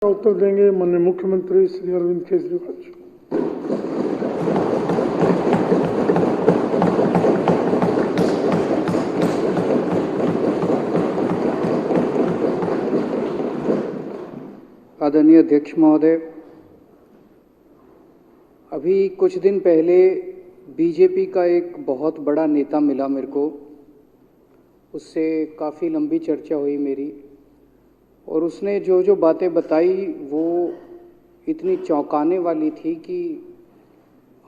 उत्तर देंगे माननीय मुख्यमंत्री श्री अरविंद केजरीवाल जी। आदरणीय अध्यक्ष महोदय, अभी कुछ दिन पहले बीजेपी का एक बहुत बड़ा नेता मिला मेरे को। उससे काफ़ी लंबी चर्चा हुई मेरी, और उसने जो जो बातें बताई वो इतनी चौंकाने वाली थी कि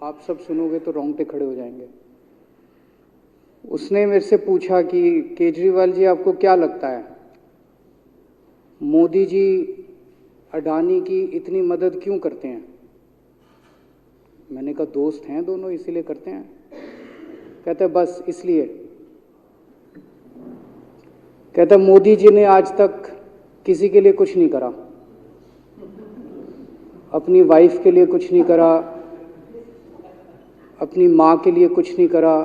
आप सब सुनोगे तो रोंगटे खड़े हो जाएंगे। उसने मेरे से पूछा कि केजरीवाल जी, आपको क्या लगता है मोदी जी अडानी की इतनी मदद क्यों करते हैं? मैंने कहा दोस्त हैं दोनों, इसीलिए करते हैं। कहते बस इसलिए। कहता मोदी जी ने आज तक किसी के लिए कुछ नहीं करा, अपनी वाइफ के लिए कुछ नहीं करा, अपनी माँ के लिए कुछ नहीं करा,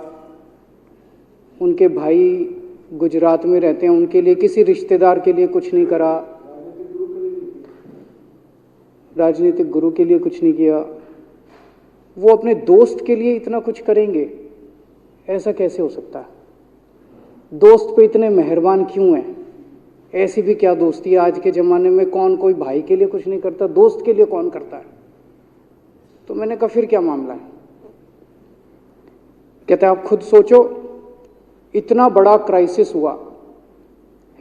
उनके भाई गुजरात में रहते हैं उनके लिए, किसी रिश्तेदार के लिए कुछ नहीं करा, राजनीतिक गुरु के लिए कुछ नहीं किया। वो अपने दोस्त के लिए इतना कुछ करेंगे, ऐसा कैसे हो सकता है? दोस्त पे इतने मेहरबान क्यों हैं? ऐसी भी क्या दोस्ती है? आज के ज़माने में कौन कोई भाई के लिए कुछ नहीं करता, दोस्त के लिए कौन करता है? तो मैंने कहा फिर क्या मामला है? कहते आप खुद सोचो, इतना बड़ा क्राइसिस हुआ,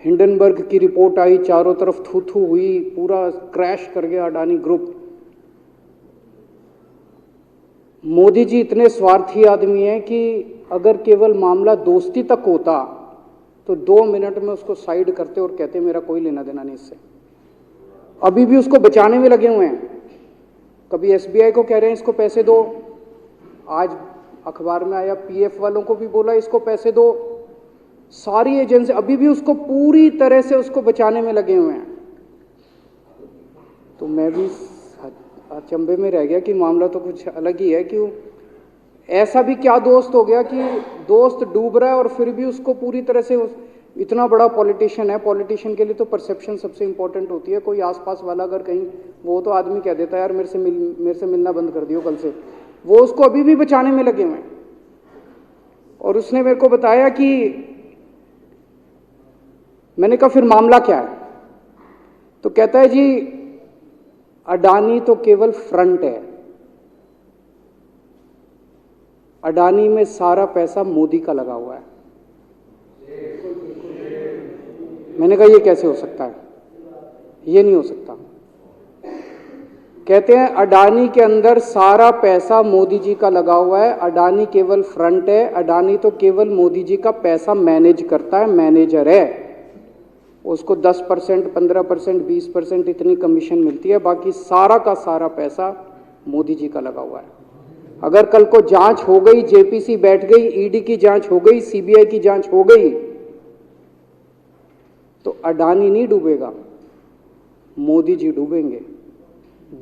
हिंडनबर्ग की रिपोर्ट आई, चारों तरफ थू थू हुई, पूरा क्रैश कर गया अडानी ग्रुप। मोदी जी इतने स्वार्थी आदमी हैं कि अगर केवल मामला दोस्ती तक होता तो 2 मिनट में उसको साइड करते और कहते मेरा कोई लेना देना नहीं इससे। अभी भी उसको बचाने में लगे हुए हैं। कभी एसबीआई को कह रहे हैं इसको पैसे दो, आज अखबार में आया पीएफ वालों को भी बोला इसको पैसे दो। सारी एजेंसी अभी भी उसको पूरी तरह से उसको बचाने में लगे हुए हैं। तो मैं भी अचंभे में रह गया कि मामला तो कुछ अलग ही है। क्यों ऐसा भी क्या दोस्त हो गया कि दोस्त डूब रहा है और फिर भी उसको पूरी तरह से इतना बड़ा पॉलिटिशियन है। पॉलिटिशियन के लिए तो परसेप्शन सबसे इंपॉर्टेंट होती है। कोई आसपास वाला अगर कहीं, वो तो आदमी कह देता है यार मेरे से मिलना बंद कर दियो कल से, वो उसको अभी भी बचाने में लगे हुए हैं। और उसने मेरे को बताया कि, मैंने कहा फिर मामला क्या है? तो कहता है जी अडानी तो केवल फ्रंट है, अडानी में सारा पैसा मोदी का लगा हुआ है। मैंने कहा ये कैसे हो सकता है? ये नहीं हो सकता। कहते हैं अडानी के अंदर सारा पैसा मोदी जी का लगा हुआ है, अडानी केवल फ्रंट है, अडानी तो केवल मोदी जी का पैसा मैनेज करता है, मैनेजर है। उसको 10%, 15%, 20% इतनी कमीशन मिलती है, बाकी सारा का सारा पैसा मोदी जी का लगा हुआ है। अगर कल को जांच हो गई, जेपीसी बैठ गई, ईडी की जांच हो गई, सीबीआई की जांच हो गई, तो अडानी नहीं डूबेगा, मोदी जी डूबेंगे।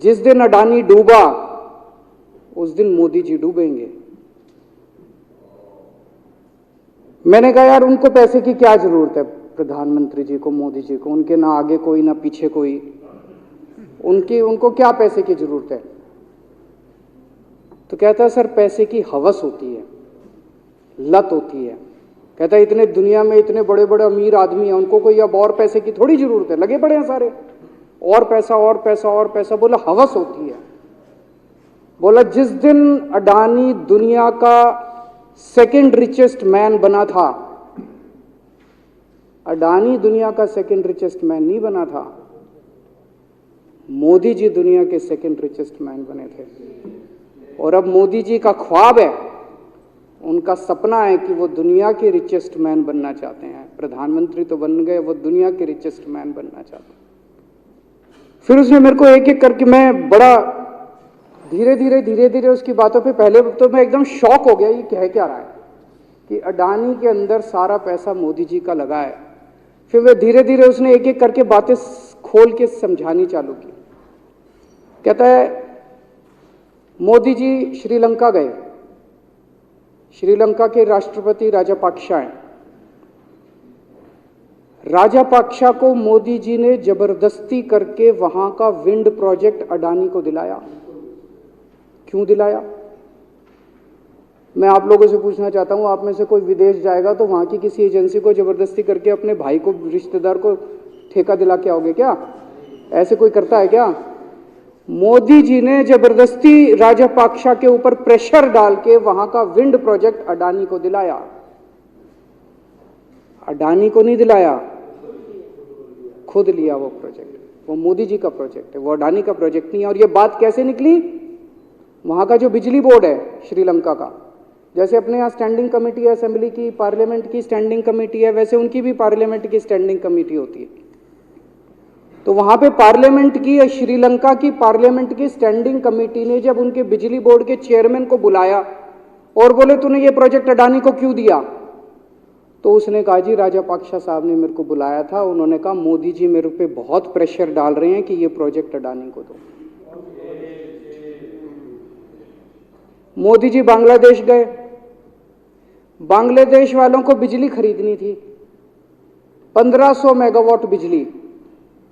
जिस दिन अडानी डूबा उस दिन मोदी जी डूबेंगे। मैंने कहा यार उनको पैसे की क्या जरूरत है? प्रधानमंत्री जी को, मोदी जी को, उनके ना आगे कोई ना पीछे कोई, उनको क्या पैसे की जरूरत है? तो कहता है सर पैसे की हवस होती है, लत होती है। कहता है इतने दुनिया में इतने बड़े बड़े अमीर आदमी हैं, उनको कोई अब और पैसे की थोड़ी जरूरत है, लगे पड़े हैं सारे, और पैसा और पैसा और पैसा। बोला हवस होती है। बोला जिस दिन अडानी दुनिया का सेकंड रिचेस्ट मैन बना था, अडानी दुनिया का सेकंड रिचेस्ट मैन नहीं बना था, मोदी जी दुनिया के सेकंड रिचेस्ट मैन बने थे। और अब मोदी जी का ख्वाब है, उनका सपना है कि वो दुनिया के रिचेस्ट मैन बनना चाहते हैं। प्रधानमंत्री तो बन गए, वो दुनिया के रिचेस्ट मैन बनना चाहते हैं। फिर उसने मेरे को एक एक करके, मैं बड़ा धीरे धीरे उसकी बातों पे, पहले तो मैं एकदम शॉक हो गया ये कह क्या रहा है कि अडानी के अंदर सारा पैसा मोदी जी का लगा है। फिर वे धीरे धीरे उसने एक एक करके बातें खोल के समझानी चालू की। कहता है मोदी जी श्रीलंका गए, श्रीलंका के राष्ट्रपति राजापाक्सा हैं, राजापाक्षा को मोदी जी ने जबरदस्ती करके वहां का विंड प्रोजेक्ट अडानी को दिलाया। क्यों दिलाया? मैं आप लोगों से पूछना चाहता हूं, आप में से कोई विदेश जाएगा तो वहां की किसी एजेंसी को जबरदस्ती करके अपने भाई को, रिश्तेदार को ठेका दिला के आओगे क्या? ऐसे कोई करता है क्या? मोदी जी ने जबरदस्ती राजापाक्षा के ऊपर प्रेशर डाल के वहां का विंड प्रोजेक्ट अडानी को दिलाया। अडानी को नहीं दिलाया, खुद लिया वो प्रोजेक्ट। वो मोदी जी का प्रोजेक्ट है, वो अडानी का प्रोजेक्ट नहीं है। और ये बात कैसे निकली? वहां का जो बिजली बोर्ड है श्रीलंका का, जैसे अपने यहाँ स्टैंडिंग कमेटी है असेंबली की, पार्लियामेंट की स्टैंडिंग कमेटी है, वैसे उनकी भी पार्लियामेंट की स्टैंडिंग कमेटी होती है। तो वहां पे पार्लियामेंट की, श्रीलंका की पार्लियामेंट की स्टैंडिंग कमेटी ने जब उनके बिजली बोर्ड के चेयरमैन को बुलाया और बोले तूने ये प्रोजेक्ट अडानी को क्यों दिया, तो उसने कहा जी राजापाक्षा साहब ने मेरे को बुलाया था, उन्होंने कहा मोदी जी मेरे पे बहुत प्रेशर डाल रहे हैं कि ये प्रोजेक्ट अडानी को दो। मोदी जी बांग्लादेश गए, बांग्लादेश वालों को बिजली खरीदनी थी, 1500 मेगावाट बिजली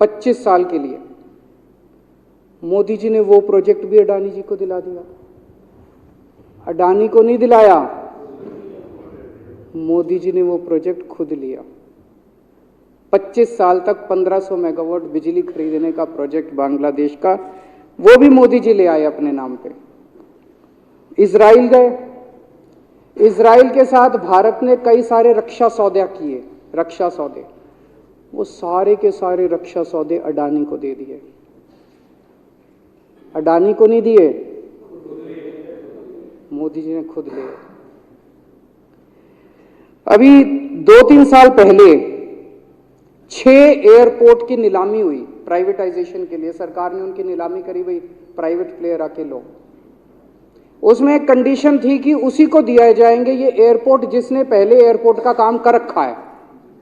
25 साल के लिए। मोदी जी ने वो प्रोजेक्ट भी अडानी जी को दिला दिया। अडानी को नहीं दिलाया, मोदी जी ने वो प्रोजेक्ट खुद लिया। 25 साल तक 1500 मेगावाट बिजली खरीदने का प्रोजेक्ट बांग्लादेश का, वो भी मोदी जी ले आए अपने नाम पे। इजराइल गए, इजराइल के साथ भारत ने कई सारे रक्षा सौदे किए, रक्षा सौदे, वो सारे के सारे रक्षा सौदे अडानी को दे दिए। अडानी को नहीं दिए, मोदी जी ने खुद लिए। अभी 2-3 साल पहले 6 एयरपोर्ट की नीलामी हुई प्राइवेटाइजेशन के लिए, सरकार ने उनकी नीलामी करी, भाई प्राइवेट प्लेयर आके लो। उसमें एक कंडीशन थी कि उसी को दिया जाएंगे ये एयरपोर्ट जिसने पहले एयरपोर्ट का काम कर रखा है।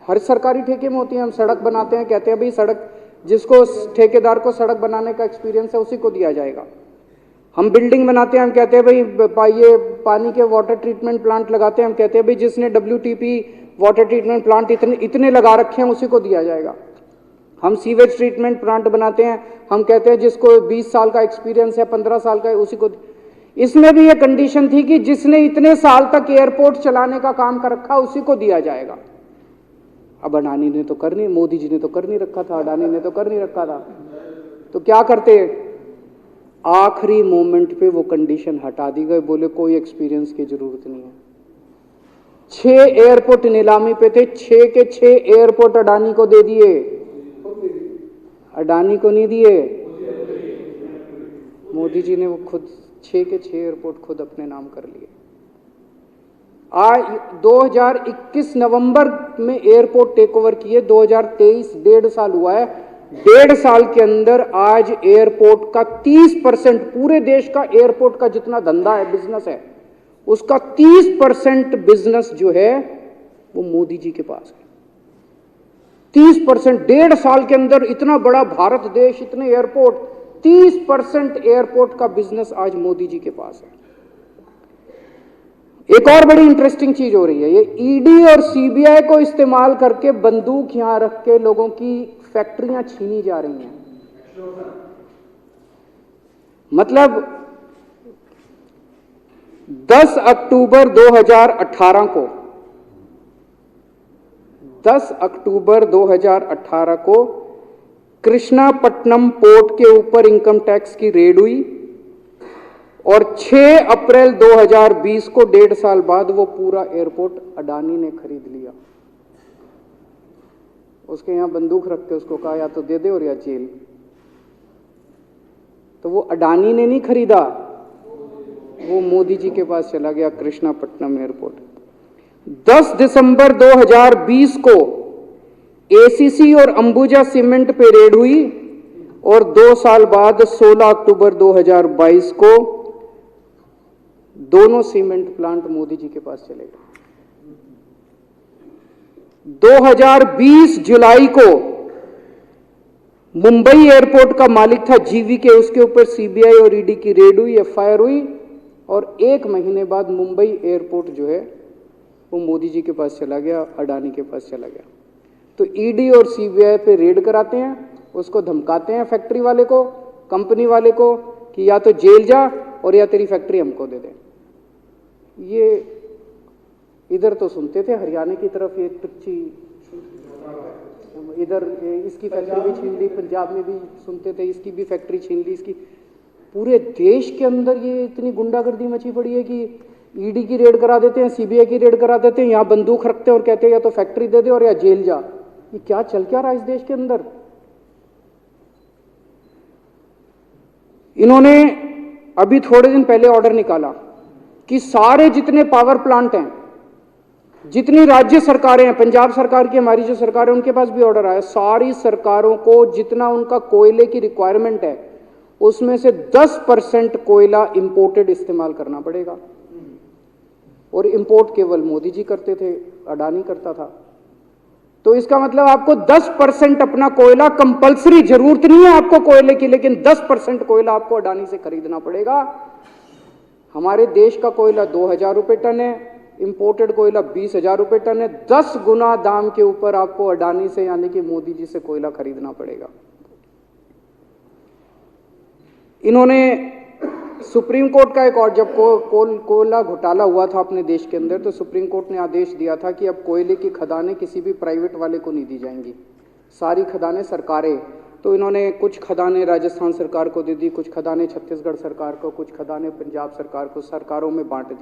हर सरकारी ठेके में होती है, हम सड़क बनाते हैं, कहते हैं भाई सड़क, जिसको ठेकेदार को सड़क बनाने का एक्सपीरियंस है उसी को दिया जाएगा। हम बिल्डिंग बनाते हैं, हम कहते हैं भाई ये पानी के वाटर ट्रीटमेंट प्लांट लगाते हैं, हम कहते हैं भाई जिसने WTP वाटर ट्रीटमेंट प्लांट इतने लगा रखे हैं उसी को दिया जाएगा। हम सीवेज ट्रीटमेंट प्लांट बनाते हैं, हम कहते हैं जिसको 20 साल का एक्सपीरियंस है, 15 साल का है, उसी को। इसमें भी ये कंडीशन थी कि जिसने इतने साल तक एयरपोर्ट चलाने का काम कर रखा उसी को दिया जाएगा। अब अडानी ने तो कर नहीं, मोदी जी ने तो कर नहीं रखा था, अडानी ने तो कर नहीं रखा था, तो क्या करते? आखिरी मोमेंट पे वो कंडीशन हटा दी गई, बोले कोई एक्सपीरियंस की जरूरत नहीं है। 6 एयरपोर्ट नीलामी पे थे, 6 के 6 एयरपोर्ट अडानी को दे दिए। अडानी को नहीं दिए, मोदी जी ने वो खुद 6 के 6 एयरपोर्ट खुद अपने नाम कर लिए। आज 2021 नवंबर में एयरपोर्ट टेक ओवर किए, 2023 1.5 साल हुआ है। 1.5 साल के अंदर आज एयरपोर्ट का 30%, पूरे देश का एयरपोर्ट का जितना धंधा है, बिजनेस है, उसका 30% बिजनेस जो है वो मोदी जी के पास है। 30%, 1.5 साल के अंदर इतना बड़ा भारत देश, इतने एयरपोर्ट, 30% एयरपोर्ट का बिजनेस आज मोदी जी के पास है। एक और बड़ी इंटरेस्टिंग चीज हो रही है, ये ईडी और सीबीआई को इस्तेमाल करके बंदूक यहां रख के लोगों की फैक्ट्रियां छीनी जा रही हैं। मतलब 10 अक्टूबर 2018 को 10 अक्टूबर 2018 को कृष्णापट्टनम पोर्ट के ऊपर इनकम टैक्स की रेड हुई और 6 अप्रैल 2020 को 1.5 साल बाद वो पूरा एयरपोर्ट अडानी ने खरीद लिया। उसके यहां बंदूक रख के उसको कहा या तो दे दे और या जेल। तो वो अडानी ने नहीं खरीदा, वो मोदी जी के पास चला गया कृष्णापट्टनम एयरपोर्ट। 10 दिसंबर 2020 को एसीसी और अंबुजा सीमेंट पे रेड हुई और 2 साल बाद 16 अक्टूबर 2022 को दोनों सीमेंट प्लांट मोदी जी के पास चले गए। 2020 जुलाई को मुंबई एयरपोर्ट का मालिक था जीवीके, उसके ऊपर सीबीआई और ईडी की रेड हुई, एफआईआर हुई और 1 महीने बाद मुंबई एयरपोर्ट जो है वो मोदी जी के पास चला गया, अडानी के पास चला गया। तो ईडी और सीबीआई पे रेड कराते हैं, उसको धमकाते हैं फैक्ट्री वाले को, कंपनी वाले को कि या तो जेल जा और या तेरी फैक्ट्री हमको दे दे। ये इधर तो सुनते थे हरियाणा की तरफ ये टुच्ची, इधर इसकी फैक्ट्री भी छीन ली, पंजाब में भी सुनते थे इसकी भी फैक्ट्री छीन ली, इसकी। पूरे देश के अंदर ये इतनी गुंडागर्दी मची पड़ी है कि ईडी की रेड करा देते हैं, सीबीआई की रेड करा देते हैं, यहाँ बंदूक रखते हैं और कहते हैं या तो फैक्ट्री दे दे और या जेल जा। ये क्या चल क्या रहा है इस देश के अंदर? इन्होंने अभी थोड़े दिन पहले ऑर्डर निकाला कि सारे जितने पावर प्लांट हैं, जितनी राज्य सरकारें हैं, पंजाब सरकार की, हमारी जो सरकार है, उनके पास भी ऑर्डर आया, सारी सरकारों को जितना उनका कोयले की रिक्वायरमेंट है उसमें से 10% कोयला इंपोर्टेड इस्तेमाल करना पड़ेगा। और इंपोर्ट केवल मोदी जी करते थे, अडानी करता था। तो इसका मतलब आपको 10% अपना कोयला कंपलसरी, जरूरत नहीं है आपको कोयले की, लेकिन 10% कोयला आपको अडानी से खरीदना पड़ेगा। हमारे देश का कोयला 2000 रुपये टन है, इंपोर्टेड कोयला 20,000 रुपये टन है। 10 गुना दाम के ऊपर आपको अडानी से यानी कि मोदी जी से कोयला खरीदना पड़ेगा। इन्होंने सुप्रीम कोर्ट का एक और, जब कोयला घोटाला हुआ था अपने देश के अंदर, तो सुप्रीम कोर्ट ने आदेश दिया था कि अब कोयले की खदानें किसी भी प्राइवेट वाले को नहीं दी जाएंगी, सारी खदानें सरकारें। तो इन्होंने कुछ खदानें राजस्थान सरकार को दे दी, कुछ खदानें छत्तीसगढ़ सरकार को, कुछ खदानें पंजाब सरकार को, सरकारों में बांट दी।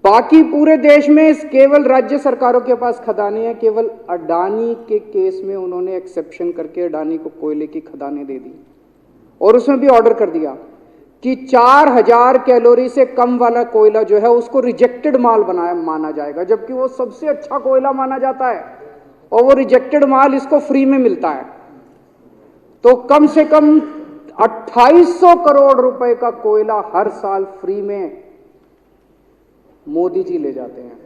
बाकी पूरे देश में केवल राज्य सरकारों के पास खदानें हैं। केवल अडानी के केस में उन्होंने एक्सेप्शन करके अडानी को कोयले की खदानें दे दी और उसमें भी ऑर्डर कर दिया कि 4000 कैलोरी से कम वाला कोयला जो है उसको रिजेक्टेड माल माना जाएगा, जबकि वो सबसे अच्छा कोयला माना जाता है और वो रिजेक्टेड माल इसको फ्री में मिलता है। तो कम से कम 2800 करोड़ रुपए का कोयला हर साल फ्री में मोदी जी ले जाते हैं।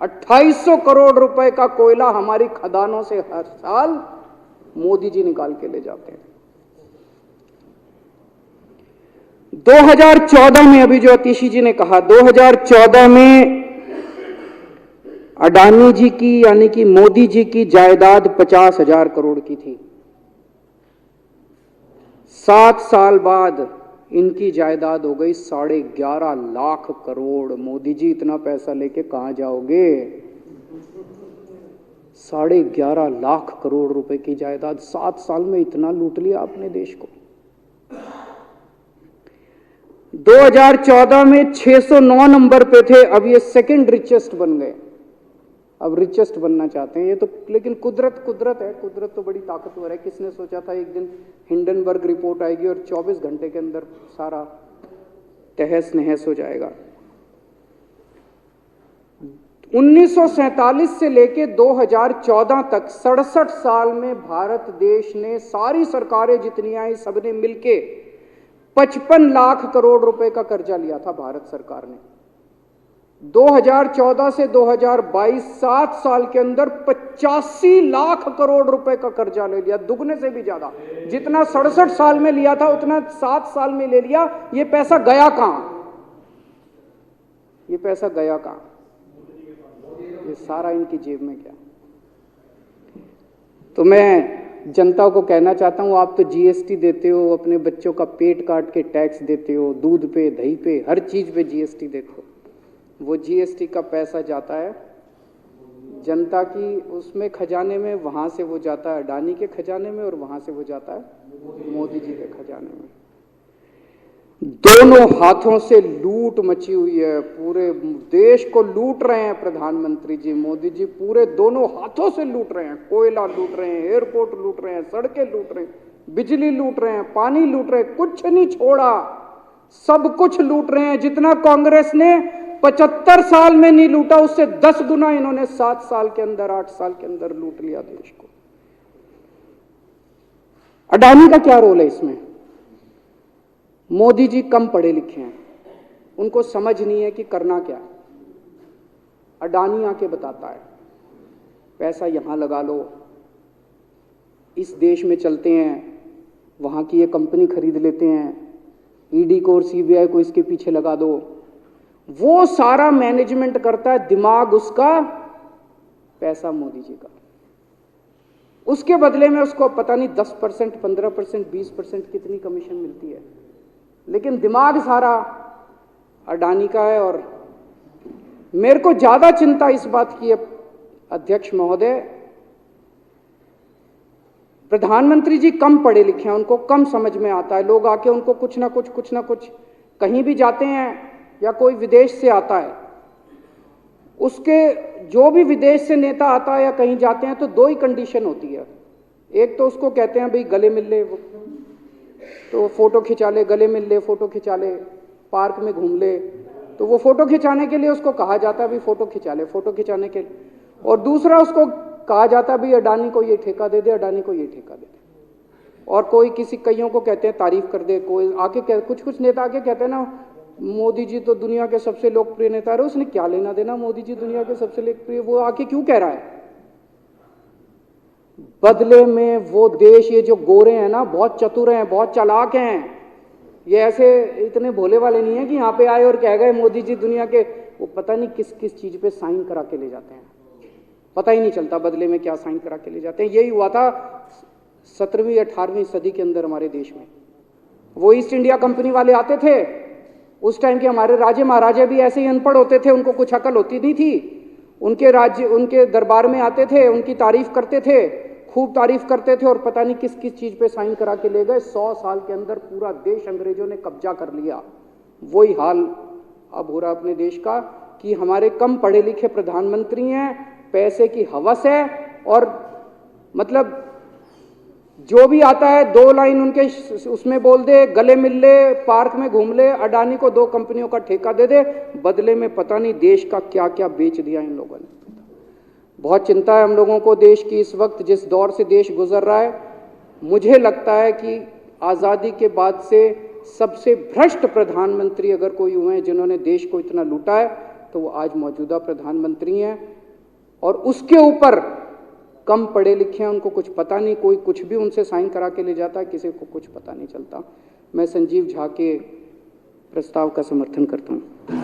2800 करोड़ रुपए का कोयला हमारी खदानों से हर साल मोदी जी निकाल के ले जाते हैं। 2014 में, अभी जो अतिशी जी ने कहा, 2014 में अडानी जी की यानी कि मोदी जी की जायदाद 50,000 करोड़ की थी। 7 साल बाद इनकी जायदाद हो गई 11.5 लाख करोड़। मोदी जी इतना पैसा लेके कहां जाओगे? 11.5 लाख करोड़ रुपए की जायदाद, 7 साल में इतना लूट लिया आपने देश को। 2014 में 609 नंबर पे थे, अब ये सेकंड रिचेस्ट बन गए, अब रिचेस्ट बनना चाहते हैं। ये तो लेकिन कुदरत है, कुदरत तो बड़ी ताकतवर है। किसने सोचा था एक दिन हिंडनबर्ग रिपोर्ट आएगी और 24 घंटे के अंदर सारा तहस नहस हो जाएगा। 1947 से लेके 2014 तक 67 साल में भारत देश ने, सारी सरकारें जितनी आई सबने मिलके 55 लाख करोड़ रुपए का कर्जा लिया था भारत सरकार ने। 2014 से 2022 7 साल के अंदर 85 लाख करोड़ रुपए का कर्जा ले लिया, दुगने से भी ज्यादा। जितना 67 साल में लिया था उतना 7 साल में ले लिया। ये पैसा गया कहां? ये पैसा गया कहां? ये सारा इनकी जेब में गया। तो मैं जनता को कहना चाहता हूं, आप तो जीएसटी देते हो, अपने बच्चों का पेट काट के टैक्स देते हो, दूध पे, दही पे, हर चीज पे जीएसटी देखो। वो जीएसटी का पैसा जाता है जनता की उसमें खजाने में, वहां से वो जाता है अडानी के खजाने में और वहां से वो जाता है मोदी जी के खजाने में। दोनों हाथों से लूट मची हुई है, पूरे देश को लूट रहे हैं प्रधानमंत्री जी, मोदी जी पूरे दोनों हाथों से लूट रहे हैं। कोयला लूट रहे हैं, एयरपोर्ट लूट रहे हैं, सड़कें लूट रहे हैं, बिजली लूट रहे हैं, पानी लूट रहे हैं, कुछ नहीं छोड़ा, सब कुछ लूट रहे हैं। जितना कांग्रेस ने 75 साल में नहीं लूटा, उससे 10 गुना इन्होंने 7 साल के अंदर, 8 साल के अंदर लूट लिया देश को। अडानी का क्या रोल है इसमें? मोदी जी कम पढ़े लिखे हैं, उनको समझ नहीं है कि करना क्या। अडानी आके बताता है पैसा यहां लगा लो, इस देश में चलते हैं, वहां की ये कंपनी खरीद लेते हैं, ईडी को और सीबीआई को इसके पीछे लगा दो। वो सारा मैनेजमेंट करता है, दिमाग उसका पैसा मोदी जी का। उसके बदले में उसको पता नहीं 10%, 15%, 20% कितनी कमीशन मिलती है, लेकिन दिमाग सारा अडानी का है। और मेरे को ज्यादा चिंता इस बात की है अध्यक्ष महोदय, प्रधानमंत्री जी कम पढ़े लिखे हैं, उनको कम समझ में आता है। लोग आके उनको कुछ ना कुछ कहीं भी जाते हैं या कोई विदेश से आता है, उसके जो भी विदेश से नेता आता है या कहीं जाते हैं तो दो ही कंडीशन होती है। एक तो उसको कहते हैं भाई गले मिल ले, तो फोटो खिंचा ले, गले मिल ले, फोटो खिंचा ले, पार्क में घूम ले, तो वो फोटो खिंचाने के लिए उसको कहा जाता है भाई फोटो खिंचा ले, फोटो खिंचाने के। और दूसरा उसको कहा जाता है भाई अडानी को ये ठेका दे दे, अडानी को ये ठेका दे दे। और कोई किसी कईयों को कहते हैं तारीफ कर दे, कोई आके कुछ नेता आके कहते हैं ना मोदी जी तो दुनिया के सबसे लोकप्रिय नेता है। उसने क्या लेना देना मोदी जी दुनिया के सबसे लोकप्रिय, वो आके क्यों कह रहा है? बदले में वो देश, ये जो गोरे हैं ना, बहुत चतुर हैं, बहुत चालाक हैं, ये ऐसे इतने भोले वाले नहीं है कि यहाँ पे आए और कह गए मोदी जी दुनिया के, वो पता नहीं किस किस चीज पे साइन करा के ले जाते हैं, पता ही नहीं चलता बदले में क्या साइन करा के ले जाते हैं। यही हुआ था 17वीं 18वीं सदी के अंदर हमारे देश में। वो ईस्ट इंडिया कंपनी वाले आते थे, उस टाइम के हमारे राजे महाराजे भी ऐसे ही अनपढ़ होते थे, उनको कुछ अकल होती नहीं थी। उनके राज्य, उनके दरबार में आते थे, उनकी तारीफ करते थे, खूब तारीफ करते थे, और पता नहीं किस किस चीज पे साइन करा के ले गए। 100 साल के अंदर पूरा देश अंग्रेजों ने कब्जा कर लिया। वही हाल अब हो रहा अपने देश का कि हमारे कम पढ़े लिखे प्रधानमंत्री हैं, पैसे की हवस है, और मतलब जो भी आता है 2 लाइन उनके उसमें बोल दे, गले मिल ले, पार्क में घूम ले, अडानी को 2 कंपनियों का ठेका दे दे, बदले में पता नहीं देश का क्या क्या बेच दिया इन लोगों ने। बहुत चिंता है हम लोगों को देश की इस वक्त, जिस दौर से देश गुजर रहा है। मुझे लगता है कि आज़ादी के बाद से सबसे भ्रष्ट प्रधानमंत्री अगर कोई हुए हैं जिन्होंने देश को इतना लूटा है, तो वो आज मौजूदा प्रधानमंत्री हैं। और उसके ऊपर कम पढ़े लिखे हैं, उनको कुछ पता नहीं, कोई कुछ भी उनसे साइन करा के ले जाता है, किसी को कुछ पता नहीं चलता। मैं संजीव झा के प्रस्ताव का समर्थन करता हूँ।